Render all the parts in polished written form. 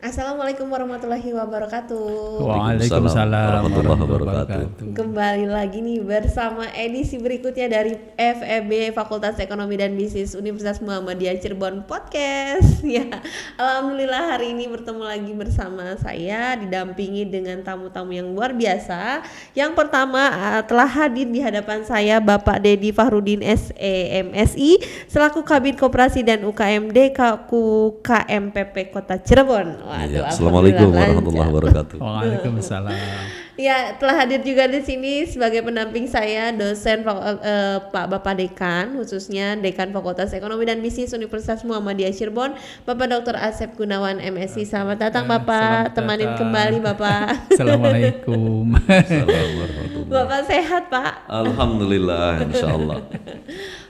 Assalamualaikum warahmatullahi wabarakatuh. Waalaikumsalam warahmatullahi wabarakatuh. Kembali lagi nih bersama edisi berikutnya dari FEB Fakultas Ekonomi dan Bisnis Universitas Muhammadiyah Cirebon Podcast. Ya, alhamdulillah hari ini bertemu lagi bersama saya didampingi dengan tamu-tamu yang luar biasa. Yang pertama telah hadir di hadapan saya Bapak Dedi Fahrudin SEMSI selaku Kabid Koperasi dan UKM DKU KMPP Kota Cirebon. Iya, Assalamualaikum warahmatullahi wabarakatuh. Waalaikumsalam. Ya, telah hadir juga di sini sebagai pendamping saya dosen Pak Bapak Dekan, khususnya Dekan Fakultas Ekonomi dan Bisnis Universitas Muhammadiyah Cirebon, Bapak Dr. Asep Gunawan MSI. Selamat datang Bapak, temanin kembali Bapak. Assalamualaikum. Assalamualaikum. Bapak sehat Pak? Alhamdulillah, insyaallah.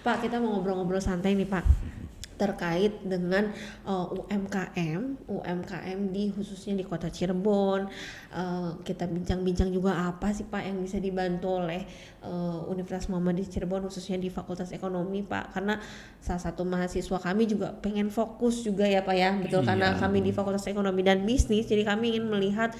Pak, kita mau ngobrol-ngobrol santai nih Pak, terkait dengan UMKM di khususnya di Kota Cirebon. Kita bincang-bincang juga apa sih Pak yang bisa dibantu oleh Universitas Muhammadiyah Cirebon khususnya di Fakultas Ekonomi Pak, karena salah satu mahasiswa kami juga pengen fokus juga ya Pak ya, betul, karena kami di Fakultas Ekonomi dan Bisnis, jadi kami ingin melihat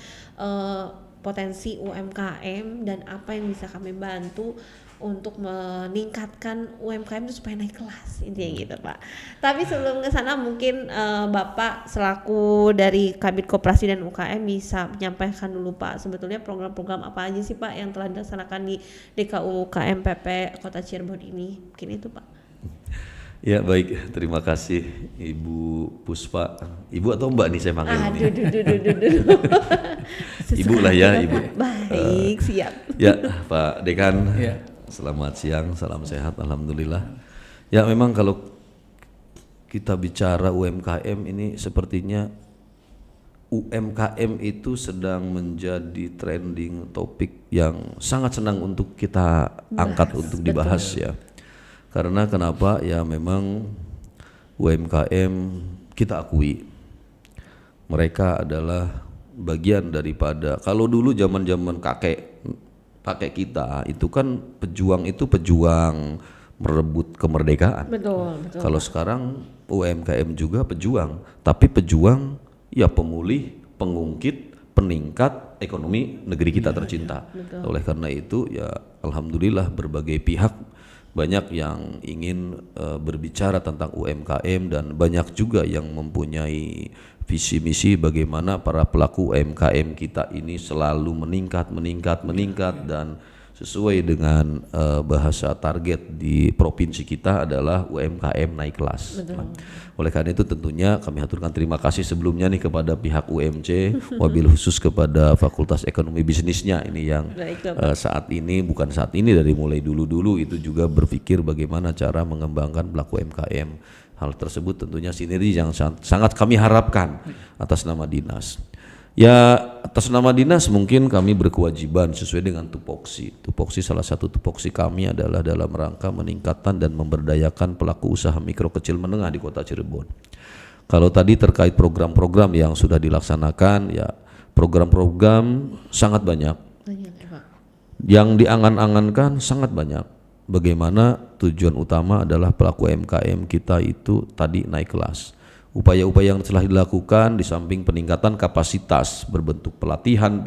potensi UMKM dan apa yang bisa kami bantu untuk meningkatkan UMKM itu supaya naik kelas, intinya gitu Pak. Tapi sebelum ke sana mungkin Bapak selaku dari Kabid Koperasi dan UKM bisa menyampaikan dulu Pak, sebetulnya program-program apa aja sih Pak yang telah dilaksanakan di DKU KMPP Kota Cirebon ini, mungkin itu Pak. Ya baik, terima kasih Ibu Puspa. Ibu atau Mbak nih saya panggil ini? Ibu lah ya, Ibu. Baik, siap. Ya Pak Dekan. Ya. Selamat siang, salam sehat, alhamdulillah. Ya memang kalau kita bicara UMKM ini sepertinya UMKM itu sedang menjadi trending topik yang sangat senang untuk kita angkat untuk dibahas ya. Karena kenapa ya, memang UMKM kita akui mereka adalah bagian daripada, kalau dulu zaman-zaman kakek kita itu kan pejuang merebut kemerdekaan. Betul. Kalau sekarang UMKM juga pejuang, tapi pejuang ya pemulih, pengungkit, peningkat ekonomi negeri kita tercinta. Betul. Oleh karena itu ya alhamdulillah berbagai pihak banyak yang ingin berbicara tentang UMKM dan banyak juga yang mempunyai visi misi bagaimana para pelaku UMKM kita ini selalu meningkat dan sesuai dengan bahasa target di provinsi kita adalah UMKM naik kelas. Oleh karena itu tentunya kami haturkan terima kasih sebelumnya nih kepada pihak UMC, wabil khusus kepada Fakultas Ekonomi Bisnisnya ini yang bukan saat ini dari mulai dulu itu juga berpikir bagaimana cara mengembangkan pelaku UMKM. Hal tersebut tentunya sinergi yang sangat kami harapkan atas nama dinas. Ya atas nama dinas mungkin kami berkewajiban sesuai dengan tupoksi. Tupoksi, salah satu tupoksi kami adalah dalam rangka meningkatkan dan memberdayakan pelaku usaha mikro kecil menengah di Kota Cirebon. Kalau tadi terkait program-program yang sudah dilaksanakan, ya program-program sangat banyak. Yang diangan-angankan sangat banyak. Bagaimana tujuan utama adalah pelaku UMKM kita itu tadi naik kelas. Upaya-upaya yang telah dilakukan di samping peningkatan kapasitas berbentuk pelatihan,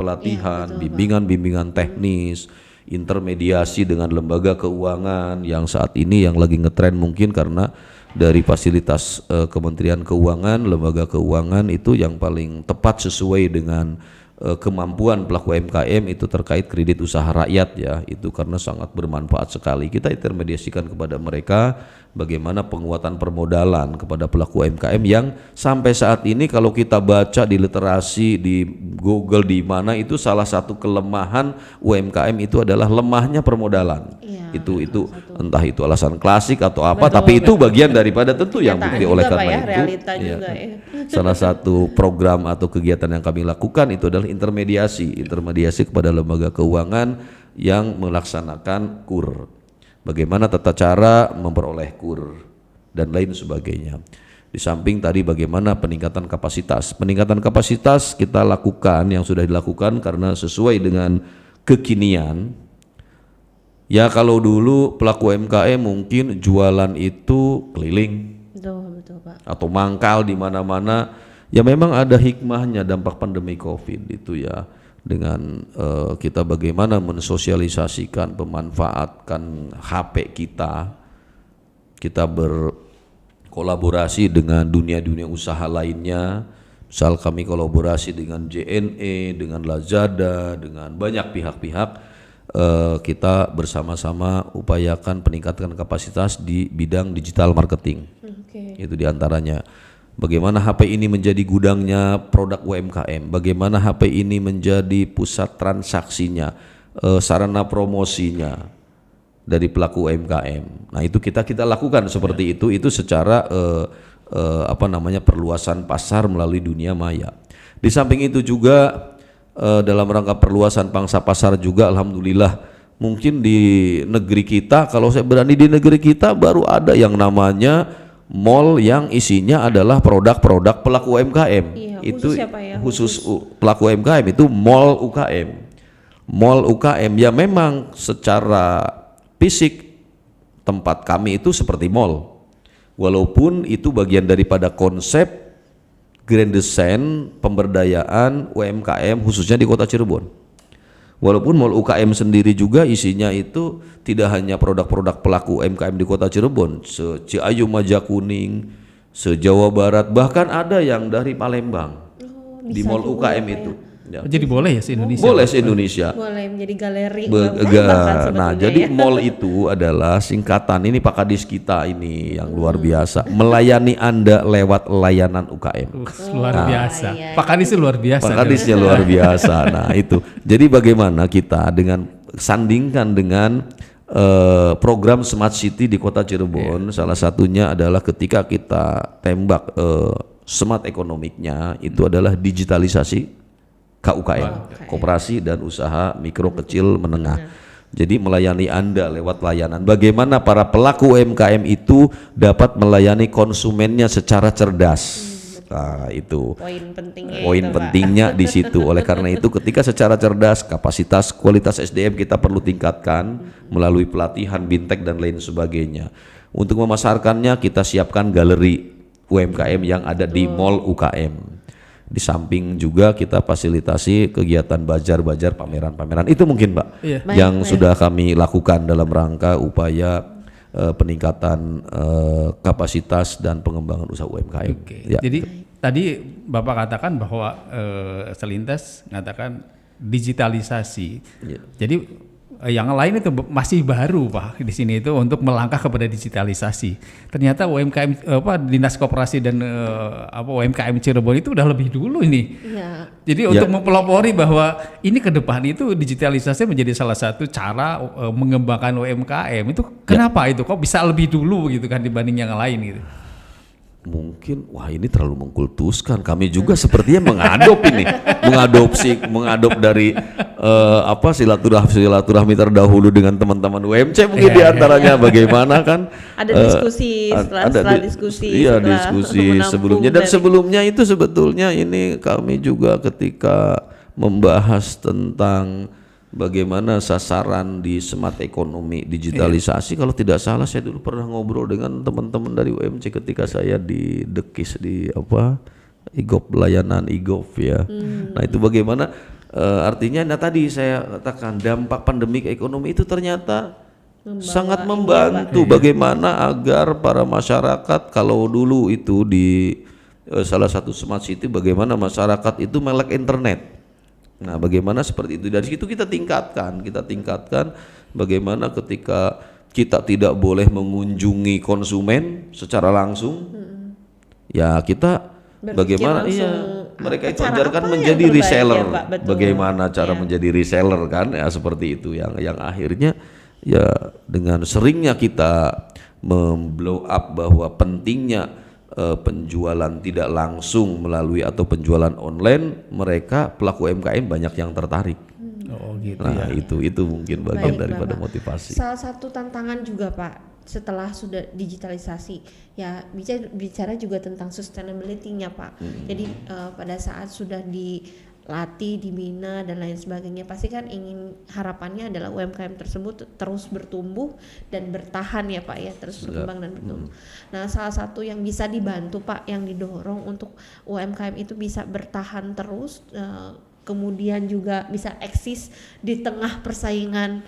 bimbingan teknis, intermediasi dengan lembaga keuangan yang saat ini yang lagi ngetren mungkin karena dari fasilitas Kementerian Keuangan, lembaga keuangan itu yang paling tepat sesuai dengan kemampuan pelaku UMKM itu terkait kredit usaha rakyat ya, itu karena sangat bermanfaat sekali. Kita intermediasikan kepada mereka bagaimana penguatan permodalan kepada pelaku UMKM yang sampai saat ini kalau kita baca di literasi di Google di mana itu salah satu kelemahan UMKM itu adalah lemahnya permodalan. Itu entah itu alasan klasik atau apa, tapi itu bagian daripada tentu yang bukti. Oleh karena itu salah satu program atau kegiatan yang kami lakukan itu adalah intermediasi kepada lembaga keuangan yang melaksanakan KUR, bagaimana tata cara memperoleh KUR dan lain sebagainya. Di samping tadi bagaimana peningkatan kapasitas kita lakukan yang sudah dilakukan karena sesuai dengan kekinian. Ya kalau dulu pelaku UMKM mungkin jualan itu keliling, Betul Pak. atau mangkal di mana-mana Ya memang ada hikmahnya dampak pandemi COVID itu ya, dengan kita bagaimana mensosialisasikan, pemanfaatkan HP kita berkolaborasi dengan dunia-dunia usaha lainnya. Misal kami kolaborasi dengan JNE, dengan Lazada, dengan banyak pihak-pihak, kita bersama-sama upayakan peningkatan kapasitas di bidang digital marketing. Itu diantaranya. Bagaimana HP ini menjadi gudangnya produk UMKM, bagaimana HP ini menjadi pusat transaksinya, sarana promosinya dari pelaku UMKM. Nah itu kita lakukan seperti itu secara perluasan pasar melalui dunia maya. Di samping itu juga dalam rangka perluasan pangsa pasar juga, alhamdulillah mungkin di negeri kita, kalau saya berani di negeri kita baru ada yang namanya mall yang isinya adalah produk-produk pelaku UMKM. Iya, itu khusus pelaku UMKM itu mall UKM. Mall UKM ya memang secara fisik tempat kami itu seperti mall. Walaupun itu bagian daripada konsep grand design pemberdayaan UMKM khususnya di Kota Cirebon. Walaupun mall UKM sendiri juga isinya itu tidak hanya produk-produk pelaku UMKM di Kota Cirebon, se-Ciayu Majakuning, se-Jawa Barat, bahkan ada yang dari Palembang di mall UKM itu. Ya. Jadi boleh ya se-Indonesia? Boleh se-Indonesia. Boleh menjadi galeri. Nah, jadi mall itu adalah singkatan, ini Pak Kadis kita ini yang luar biasa, melayani Anda lewat layanan UKM. Luar biasa. Iya. Pak Kadis itu luar biasa. Pak Kadisnya luar biasa. Nah itu. Jadi bagaimana kita dengan sandingkan dengan program Smart City di Kota Cirebon, salah satunya adalah ketika kita tembak smart ekonomiknya itu adalah digitalisasi KUKM, koperasi dan usaha mikro kecil menengah. Jadi melayani Anda lewat layanan. Bagaimana para pelaku UMKM itu dapat melayani konsumennya secara cerdas. Nah, itu poin pentingnya di situ. Oleh karena itu ketika secara cerdas, kapasitas kualitas SDM kita perlu tingkatkan melalui pelatihan, bintek dan lain sebagainya. Untuk memasarkannya kita siapkan galeri UMKM yang ada di mall UKM. Di samping juga kita fasilitasi kegiatan bajar-bajar, pameran-pameran. Itu mungkin Mbak yang sudah kami lakukan dalam rangka upaya peningkatan kapasitas dan pengembangan usaha UMKM. Ya. Jadi tadi Bapak katakan bahwa selintas mengatakan digitalisasi. Jadi yang lain itu masih baru Pak di sini itu untuk melangkah kepada digitalisasi. Ternyata UMKM Dinas Koperasi dan UMKM Cirebon itu udah lebih dulu ini. Ya. Jadi untuk mempelopori bahwa ini ke depan itu digitalisasi menjadi salah satu cara mengembangkan UMKM. Itu kenapa itu kok bisa lebih dulu gitu kan dibanding yang lain gitu? Mungkin wah ini terlalu mengkultuskan, kami juga sepertinya mengadop dari silaturahmi terdahulu dengan teman-teman UMC mungkin diantaranya bagaimana kan ada diskusi setelah diskusi sebelumnya dan sebelumnya itu sebetulnya ini kami juga ketika membahas tentang bagaimana sasaran di smart ekonomi digitalisasi. Kalau tidak salah saya dulu pernah ngobrol dengan teman-teman dari UMC ketika saya di Dekis di IGOP, layanan IGOP ya. Nah itu bagaimana artinya tadi saya katakan dampak pandemi ekonomi itu ternyata sangat membantu bagaimana agar para masyarakat, kalau dulu itu di salah satu smart city bagaimana masyarakat itu melek internet. Nah, bagaimana seperti itu, dari situ kita tingkatkan bagaimana ketika kita tidak boleh mengunjungi konsumen secara langsung, ya kita bagaimana mereka itu ajarkan menjadi reseller, bagaimana cara menjadi reseller kan, ya seperti itu yang akhirnya ya dengan seringnya kita memblow up bahwa pentingnya penjualan tidak langsung melalui atau penjualan online, mereka pelaku UMKM banyak yang tertarik. Gitu nah ya. itu mungkin bagian daripada motivasi. Salah satu tantangan juga Pak setelah sudah digitalisasi ya bicara juga tentang sustainability-nya Pak. Jadi pada saat sudah dilatih, dibina dan lain sebagainya. Pasti kan harapannya adalah UMKM tersebut terus bertumbuh dan bertahan ya Pak ya, terus berkembang dan bertumbuh. Nah, salah satu yang bisa dibantu Pak, yang didorong untuk UMKM itu bisa bertahan terus, kemudian juga bisa eksis di tengah persaingan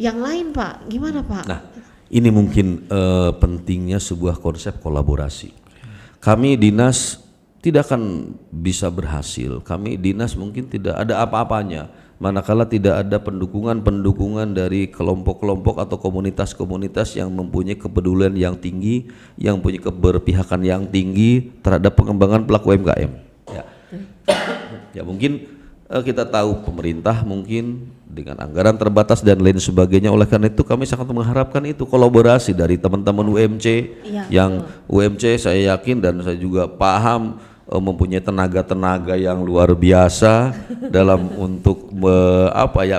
yang lain Pak, gimana Pak? Nah, ini mungkin pentingnya sebuah konsep kolaborasi. Kami dinas tidak akan bisa berhasil, kami dinas mungkin tidak ada apa-apanya manakala tidak ada pendukungan dari kelompok-kelompok atau komunitas-komunitas yang mempunyai kepedulian yang tinggi, yang punya keberpihakan yang tinggi terhadap pengembangan pelaku UMKM. Ya mungkin kita tahu pemerintah mungkin dengan anggaran terbatas dan lain sebagainya, oleh karena itu kami sangat mengharapkan itu kolaborasi dari teman-teman UMC yang UMC saya yakin dan saya juga paham mempunyai tenaga-tenaga yang luar biasa dalam untuk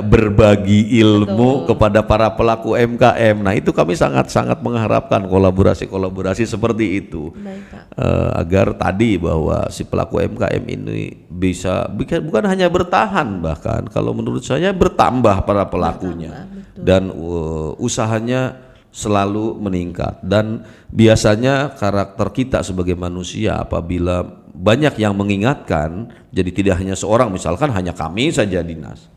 berbagi ilmu kepada para pelaku UMKM. Nah, itu kami sangat-sangat mengharapkan kolaborasi seperti itu. Agar tadi bahwa si pelaku UMKM ini bisa bukan hanya bertahan, bahkan kalau menurut saya bertambah para pelakunya dan usahanya selalu meningkat. Dan biasanya karakter kita sebagai manusia apabila banyak yang mengingatkan, jadi tidak hanya seorang, misalkan hanya kami saja dinas,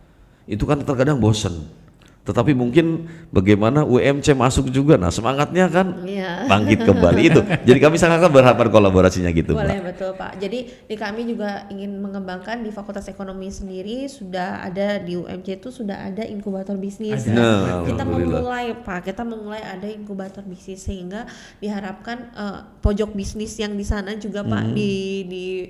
itu kan terkadang bosen. Tetapi mungkin bagaimana UMC masuk juga, nah semangatnya kan bangkit kembali itu. Jadi kami sangat berharap kolaborasinya gitu. Boleh Pak. Betul Pak. Jadi di kami juga ingin mengembangkan di Fakultas Ekonomi sendiri, sudah ada di UMC itu sudah ada inkubator bisnis. Kita memulai Pak, kita memulai ada inkubator bisnis sehingga diharapkan pojok bisnis yang di sana juga Pak di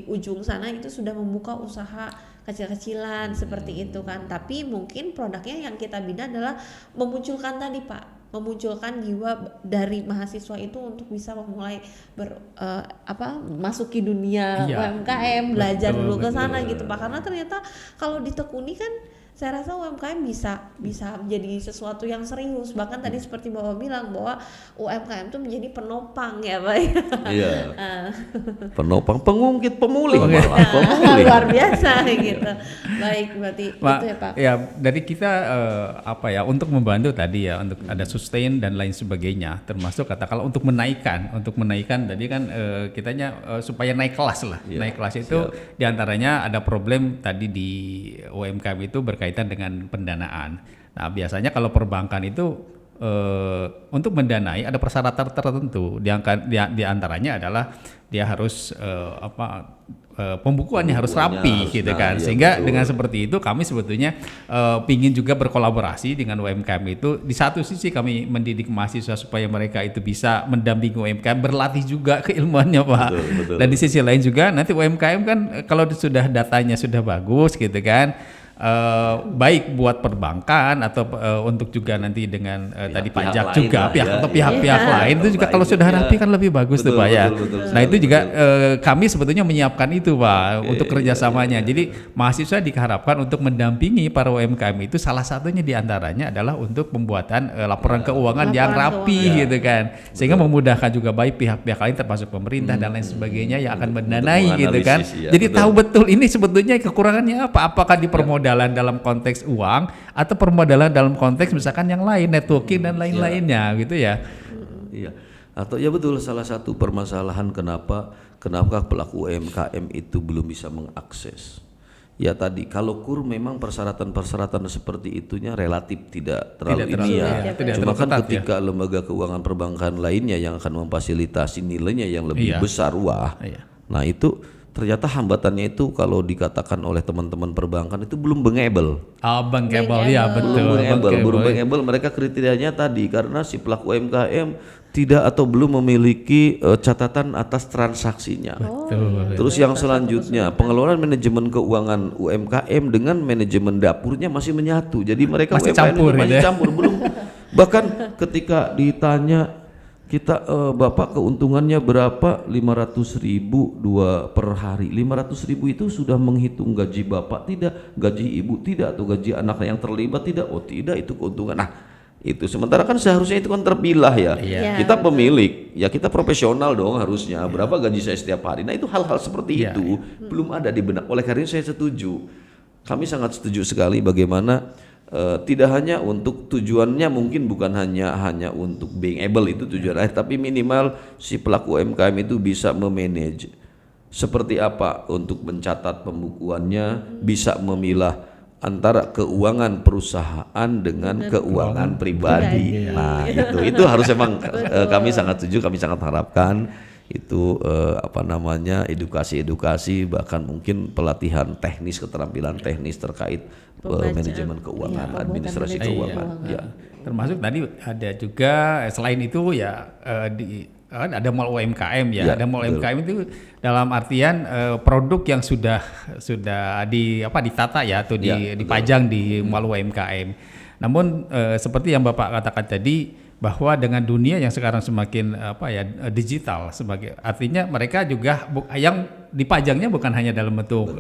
ujung sana itu sudah membuka usaha kecil-kecilan seperti itu kan, tapi mungkin produknya yang kita bina adalah memunculkan tadi Pak, memunculkan jiwa dari mahasiswa itu untuk bisa memulai masuki dunia UMKM, belajar dulu ke sana gitu Pak, karena ternyata kalau ditekuni kan saya rasa UMKM bisa menjadi sesuatu yang serius. Bahkan tadi seperti Bapak bilang bahwa UMKM itu menjadi penopang ya Pak. Iya. Penopang, pengungkit, pemulih. Luar biasa gitu. Baik, berarti itu ya Pak. Ya, dari kita untuk membantu tadi ya, untuk ada sustain dan lain sebagainya, termasuk katakanlah untuk menaikkan tadi kan kitanya supaya naik kelas lah. Naik kelas itu diantaranya ada problem tadi di UMKM itu berkaitan dengan pendanaan. Nah, biasanya kalau perbankan itu untuk mendanai ada persyaratan tertentu. Di antaranya adalah dia harus pembukuannya harus rapi gitu kan. Sehingga dengan seperti itu kami sebetulnya ingin juga berkolaborasi dengan UMKM itu. Di satu sisi kami mendidik mahasiswa supaya mereka itu bisa mendampingi UMKM, berlatih juga keilmuannya Pak. Betul. Dan di sisi lain juga nanti UMKM kan kalau sudah datanya sudah bagus gitu kan, baik buat perbankan atau untuk juga nanti dengan tadi pajak juga pihak-pihak lain itu juga kalau sudah rapi kan lebih bagus tuh Pak ya. Nah itu juga kami sebetulnya menyiapkan itu Pak untuk kerjasamanya. Jadi mahasiswa diharapkan untuk mendampingi para UMKM itu salah satunya diantaranya adalah untuk pembuatan laporan keuangan yang rapi gitu kan, sehingga memudahkan juga baik pihak-pihak lain termasuk pemerintah dan lain sebagainya yang akan mendanai gitu kan. Jadi tahu betul ini sebetulnya kekurangannya apa, apakah di permodalan dalam konteks uang atau permodalan dalam konteks misalkan yang lain, networking dan lain-lainnya gitu ya. Iya. Atau ya betul, salah satu permasalahan kenapa pelaku UMKM itu belum bisa mengakses. Ya tadi kalau memang persyaratan seperti itunya relatif tidak terlalu Cuma kan ketika lembaga keuangan perbankan lainnya yang akan memfasilitasi nilainya yang lebih besar nah itu ternyata hambatannya itu kalau dikatakan oleh teman-teman perbankan itu belum bankable. Belum bankable. Mereka kriterianya tadi karena si pelaku UMKM tidak atau belum memiliki catatan atas transaksinya. Terus yang selanjutnya pengelolaan manajemen keuangan UMKM dengan manajemen dapurnya masih menyatu. Jadi mereka masih campur belum. Bahkan ketika ditanya kita Bapak keuntungannya berapa, 500.000 per hari. 500.000 itu sudah menghitung gaji Bapak tidak, gaji Ibu tidak, atau gaji anak yang terlibat tidak? Oh tidak, itu keuntungan. Nah Itu sementara kan seharusnya itu kan terpilah ya. Iya. Kita pemilik, ya kita profesional dong harusnya. Berapa gaji saya setiap hari? Nah itu hal-hal seperti Iya, itu belum ada di benak. Oleh karena itu saya setuju. Kami sangat setuju sekali bagaimana tidak hanya untuk tujuannya mungkin bukan hanya untuk being able itu tujuan akhir, tapi minimal si pelaku UMKM itu bisa memanage seperti apa untuk mencatat pembukuannya, bisa memilah antara keuangan perusahaan dengan keuangan pribadi. Nah, itu harus emang kami sangat setuju, kami sangat harapkan itu edukasi bahkan mungkin pelatihan teknis, keterampilan teknis terkait manajemen keuangan, administrasi keuangan. Ya. Termasuk tadi ada juga selain itu ya ada mall UMKM ya, ada mall UMKM itu dalam artian produk yang sudah ditata ya atau dipajang di mall UMKM. Namun seperti yang Bapak katakan tadi bahwa dengan dunia yang sekarang semakin digital, artinya mereka juga yang dipajangnya bukan hanya dalam bentuk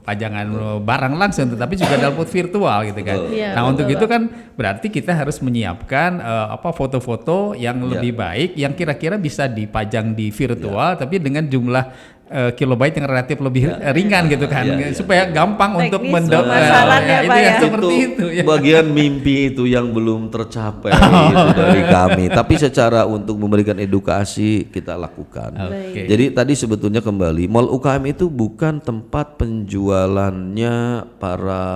pajangan barang langsung, tetapi juga dalam bentuk virtual gitu kan. Nah untuk itu kan berarti kita harus menyiapkan foto-foto yang lebih baik yang kira-kira bisa dipajang di virtual tapi dengan jumlah kilobyte yang relatif lebih ringan gitu kan, supaya gampang untuk pemasarannya Pak ya. Seperti itu ya. Bagian mimpi itu yang belum tercapai itu dari kami, tapi secara untuk memberikan edukasi kita lakukan. Jadi tadi sebetulnya kembali mall UKM itu bukan tempat penjualannya para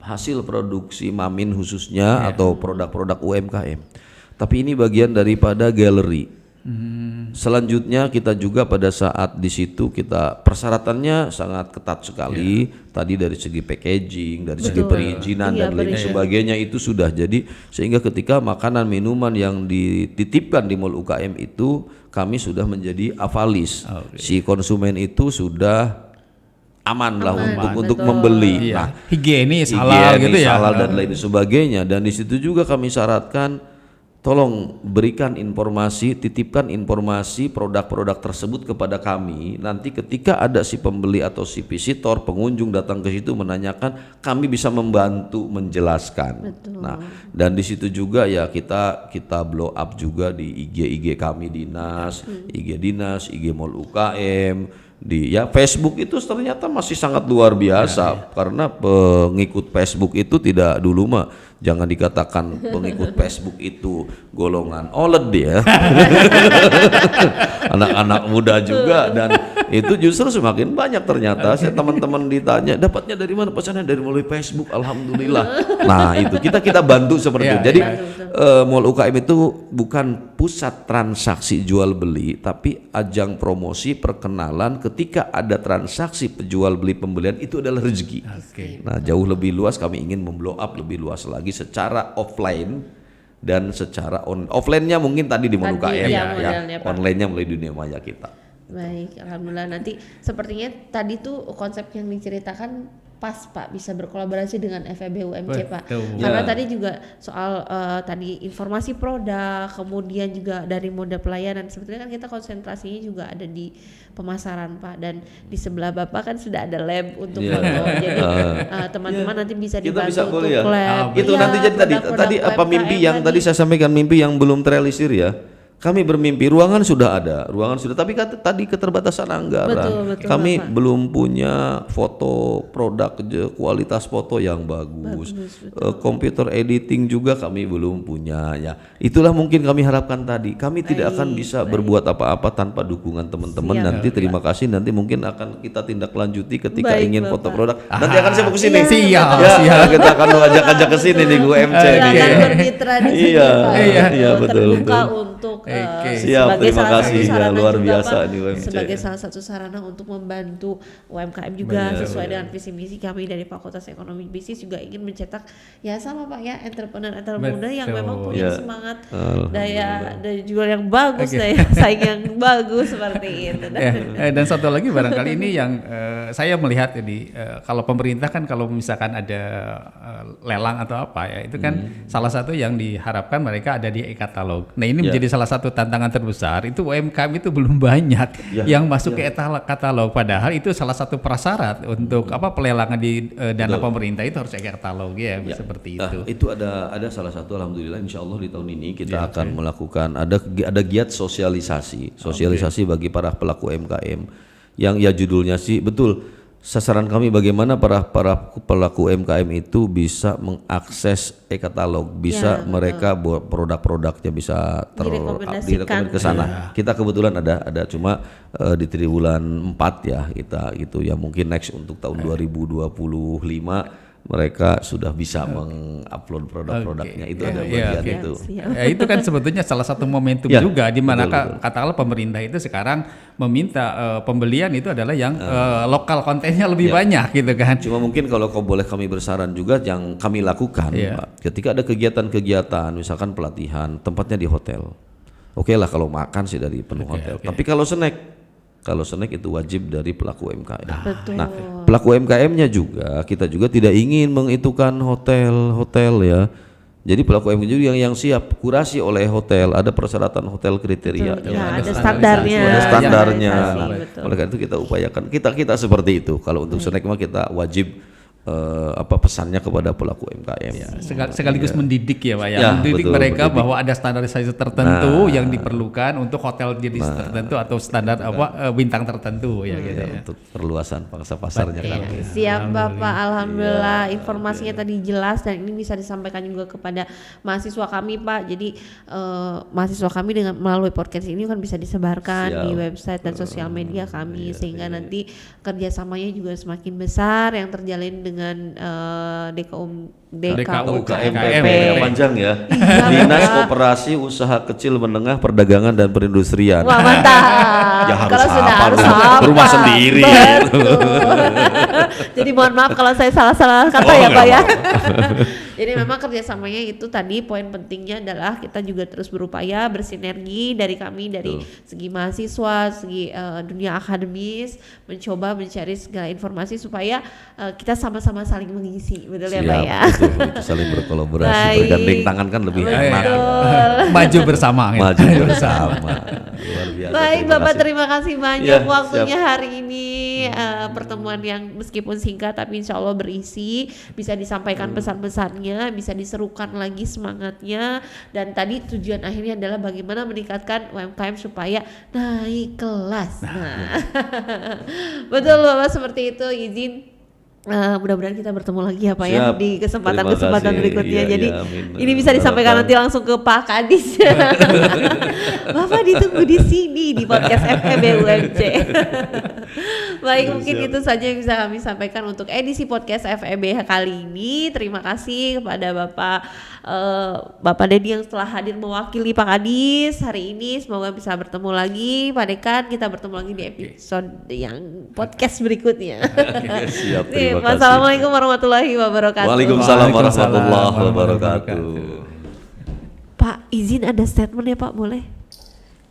hasil produksi Mamin khususnya atau produk-produk UMKM, tapi ini bagian daripada galeri. Selanjutnya kita juga pada saat di situ kita persyaratannya sangat ketat sekali. Tadi dari segi packaging, dari segi perizinan dan lain sebagainya itu sudah jadi, sehingga ketika makanan minuman yang dititipkan di mall UKM itu kami sudah menjadi avalis. Si konsumen itu sudah aman lah untuk membeli. Nah, higienis halal gitu ya. Halal dan lain sebagainya, dan di situ juga kami syaratkan tolong berikan informasi, titipkan informasi produk-produk tersebut kepada kami. Nanti ketika ada si pembeli atau si visitor, pengunjung datang ke situ menanyakan, kami bisa membantu menjelaskan. Nah, dan di situ juga ya kita blow up juga di IG kami dinas, IG dinas, IG Mall UKM, di Facebook itu ternyata masih sangat luar biasa karena pengikut Facebook itu tidak dulu mah jangan dikatakan pengikut Facebook itu golongan oled ya. Anak-anak muda juga, dan itu justru semakin banyak ternyata. Saya teman-teman ditanya dapatnya dari mana, pesannya dari melalui Facebook, alhamdulillah. Nah itu kita bantu seperti itu. Jadi Mall UKM itu bukan pusat transaksi jual beli, tapi ajang promosi perkenalan. Ketika ada transaksi jual beli pembelian itu adalah rezeki. Nah jauh lebih luas, kami ingin memblow up lebih luas lagi secara offline dan secara offline-nya mungkin tadi di Mall UKM online-nya melalui dunia maya kita. Baik, alhamdulillah. Nanti sepertinya tadi tuh konsep yang diceritakan pas Pak, bisa berkolaborasi dengan FEB UMC Pak. Karena tadi juga soal tadi informasi produk, kemudian juga dari mode pelayanan. Sebetulnya kan kita konsentrasinya juga ada di pemasaran Pak, dan di sebelah Bapak kan sudah ada lab untuk foto. Jadi teman-teman nanti bisa dibantu untuk lab. Itu nanti jadi tadi apa mimpi yang tadi saya sampaikan, mimpi yang belum terrealisir ya. Kami bermimpi ruangan sudah ada, tapi tadi keterbatasan anggaran. Betul, kami Bapak. belum punya foto produk kualitas foto yang bagus. Computer editing juga kami belum punya ya. Itulah mungkin kami harapkan tadi. Kami tidak akan bisa berbuat apa-apa tanpa dukungan teman-teman. Nanti terima kasih, nanti mungkin akan kita tindak lanjuti ketika ingin foto produk. Nanti akan saya fokus sini. Siap. Kita akan ajak-ajak ke sini di UMC nih. Silakan bermitra di sini Pak. Iya betul. Terbuka untuk siap, terima kasih ya, luar biasa nih UMC. Sebagai salah satu sarana untuk membantu UMKM juga sesuai dengan visi misi kami dari Fakultas Ekonomi Bisnis, juga ingin mencetak ya sama Pak ya entrepreneur muda yang memang punya semangat daya jual yang bagus, daya saing yang bagus seperti itu. Dan satu lagi barangkali ini yang saya melihat ini kalau pemerintah kan kalau misalkan ada lelang atau apa ya itu kan salah satu yang diharapkan mereka ada di e-katalog. Nah ini menjadi salah satu satu tantangan terbesar itu UMKM itu belum banyak yang masuk ke katalog, padahal itu salah satu prasyarat untuk pelelangan di dana pemerintah itu harus ada katalog seperti itu. Itu ada salah satu, alhamdulillah insya Allah di tahun ini kita akan melakukan ada giat sosialisasi bagi para pelaku UMKM yang judulnya sih betul. Sasaran kami bagaimana para pelaku UMKM itu bisa mengakses e-katalog, bisa mereka buat produk-produknya bisa direkomendasikan ke sana. Kita kebetulan ada cuma di triwulan 4 ya kita gitu ya, mungkin next untuk tahun 2025 mereka sudah bisa mengupload produk-produknya. Itu ada bagian itu. Itu kan sebetulnya salah satu momentum juga di mana katakanlah pemerintah itu sekarang meminta pembelian itu adalah yang lokal kontennya lebih banyak gitu kan. Cuma mungkin kalau boleh kami bersaran juga yang kami lakukan Pak, ketika ada kegiatan-kegiatan misalkan pelatihan tempatnya di hotel. Oke lah kalau makan sih dari penuh hotel. Tapi kalau snack itu wajib dari pelaku UMKM. Nah, pelaku UMKM-nya juga kita juga tidak ingin mengitukan hotel ya. Jadi pelaku UMKM juga yang siap kurasi oleh hotel, ada persyaratan hotel kriteria. Ada standarnya. Ada standarnya. Oleh karena itu kita upayakan kita seperti itu. Kalau untuk snack mah kita wajib pesannya kepada pelaku UMKM. Sekaligus mendidik ya Pak mendidik mereka bahwa ada standarisasi tertentu yang diperlukan untuk hotel jenis tertentu atau standar bintang tertentu gitu ya. Untuk perluasan pangsa pasarnya kan. Siap Bapak, alhamdulillah informasinya tadi jelas dan ini bisa disampaikan juga kepada mahasiswa kami Pak. Jadi mahasiswa kami dengan melalui podcast ini kan bisa disebarkan di website dan sosial media kami sehingga nanti kerjasamanya juga semakin besar yang terjalin dengan DKUKM panjang ya. Dinas Koperasi Usaha Kecil Menengah Perdagangan dan Perindustrian. Wah mantap. Ya harus kalau sudah harus rumah sendiri. Jadi mohon maaf kalau saya salah kata ya Pak ya. Jadi memang kerjasamanya itu tadi poin pentingnya adalah kita juga terus berupaya bersinergi dari kami dari segi mahasiswa, segi dunia akademis, mencoba mencari segala informasi supaya kita sama-sama saling mengisi, betul ya Pak ya? Betul, saling berkolaborasi, bergandeng tangan kan lebih enak. Maju bersama. Maju bersama. Luar biasa. Baik Bapak, terima kasih banyak waktunya hari ini, pertemuan yang meskipun singkat tapi insya Allah berisi, bisa disampaikan pesan-pesannya, bisa diserukan lagi semangatnya, dan tadi tujuan akhirnya adalah bagaimana meningkatkan UMKM supaya naik kelas. Betul Bapak, seperti itu. Izin mudah-mudahan kita bertemu lagi ya Pak ya di kesempatan berikutnya. Jadi ini bisa disampaikan nanti langsung ke Pak Kadis. Bapak ditunggu di sini di podcast FEB UMC. Baik, mungkin itu saja yang bisa kami sampaikan untuk edisi podcast FEB kali ini. Terima kasih kepada Bapak Dedi yang telah hadir mewakili Pak Kadis hari ini. Semoga bisa bertemu lagi Pak Dekan. Kita bertemu lagi di episode yang podcast berikutnya. Siap, terima kasih. Wassalamualaikum warahmatullahi wabarakatuh. Waalaikumsalam warahmatullahi wabarakatuh. Pak, izin ada statement ya Pak, boleh?